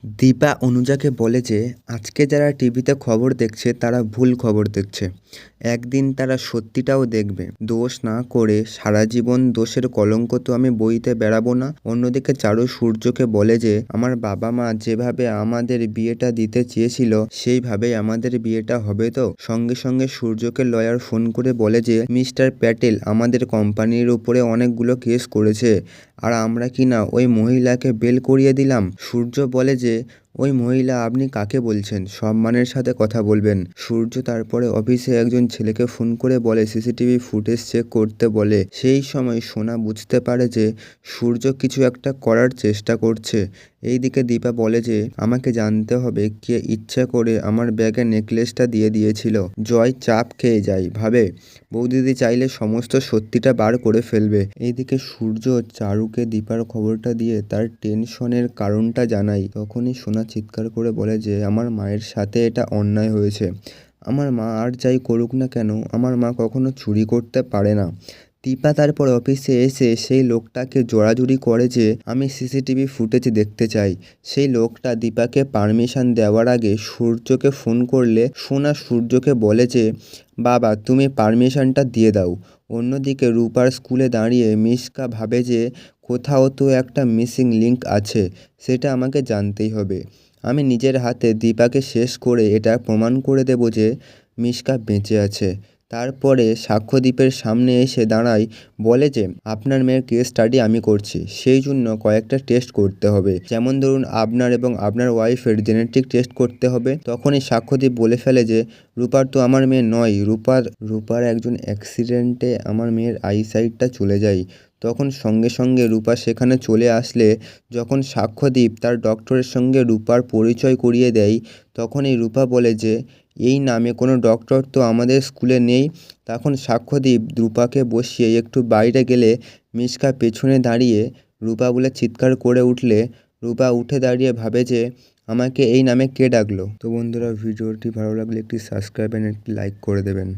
দীপা অনুজাকে বলে যে আজকে যারা টিভিতে খবর দেখছে তারা ভুল খবর দেখছে। একদিন তারা সত্যিটাও দেখবে। দোষ না করে সারা জীবন দোষের কলঙ্ক তো আমি বইতে বেড়াবো না। অন্যদিকে চারু সূর্যকে বলে যে আমার বাবা মা যেভাবে আমাদের বিয়েটা দিতে চেয়েছিল সেইভাবেই আমাদের বিয়েটা হবে তো। সঙ্গে সঙ্গে সূর্যকে লয়ার ফোন করে বলে যে মিস্টার প্যাটেল আমাদের কোম্পানির উপরে অনেকগুলো কেস করেছে, আর আমরা কিনা ওই মহিলাকে বেল করিয়ে দিলাম। সূর্য বলে যে ওই মহিলা আপনি কাকে বলছেন, সম্মানের সাথে কথা বলবেন। সূর্য তারপরে অফিসে একজন ছেলেকে ফোন করে বলে সিসিটিভি ফুটেজ চেক করতে বলে। সেই সময় সোনা বুঝতে পারে যে সূর্য কিছু একটা করার চেষ্টা করছে। এইদিকে দীপা বলে যে আমাকে জানতে হবে কে ইচ্ছা করে আমার ব্যাগে নেকলেসটা দিয়ে দিয়েছিল। জয় চাপ খেয়ে যায়, ভাবে বৌদিদি চাইলে সমস্ত সত্যিটা বার করে ফেলবে। এইদিকে সূর্য চারুকে দীপার খবরটা দিয়ে তার টেনশনের কারণটা জানায়। তখনই সোনা চিৎকার করে বলে যে আমার মায়ের সাথে এটা অন্যায় হয়েছে। আমার মা আর যাই করুক না কেন আমার মা কখনো চুরি করতে পারে না। দীপা তারপর অফিসে এসে সেই লোকটাকে জোরাজুরি করে যে আমি সিসিটিভি ফুটেজ দেখতে চাই। সেই লোকটা দীপাকে পারমিশন দেওয়ার আগে সূর্যকে ফোন করলে সোনা সূর্যকে বলে যে বাবা তুমি পারমিশনটা দিয়ে দাও। অন্যদিকে রূপার স্কুলে দাঁড়িয়ে মিশকা ভাবে যে কোথাও তো একটা মিসিং লিঙ্ক আছে, সেটা আমাকে জানতেই হবে। আমি নিজের হাতে দীপাকে শেষ করে এটা প্রমাণ করে দেব যে মিশকা বেঁচে আছে। তারপরে সাক্ষ্যদ্বীপের সামনে এসে দাঁড়ায়, বলে যে আপনার মেয়ের কেস স্টাডি আমি করছি, সেই জন্য কয়েকটা টেস্ট করতে হবে, যেমন ধরুন আপনার এবং আপনার ওয়াইফের জেনেটিক টেস্ট করতে হবে। তখনই সাক্ষ্যদ্বীপ বলে ফেলে যে রূপার তো আমার মেয়ে নয়, রূপার একজন অ্যাক্সিডেন্টে আমার মেয়ের আইসাইটটা চলে যায়। তখন সঙ্গে সঙ্গে রূপা সেখানে চলে আসলে যখন সাক্ষ্যদ্বীপ তার ডক্টরের সঙ্গে রূপার পরিচয় করিয়ে দেয়, তখনই রূপা বলে যে এই নামে কোনো ডক্টর তো আমাদের স্কুলে নেই। তখন সাক্ষ্যদ্বীপ রূপাকে বসিয়ে একটু বাইরে গেলে মিশকা পেছনে দাঁড়িয়ে রূপা বলে চিৎকার করে উঠলে রূপা উঠে দাঁড়িয়ে ভাবে যে আমাকে এই নামে কে ডাকলো। তো বন্ধুরা ভিডিওটি ভালো লাগলে একটি সাবস্ক্রাইব অ্যান্ড একটি লাইক করে দেবেন।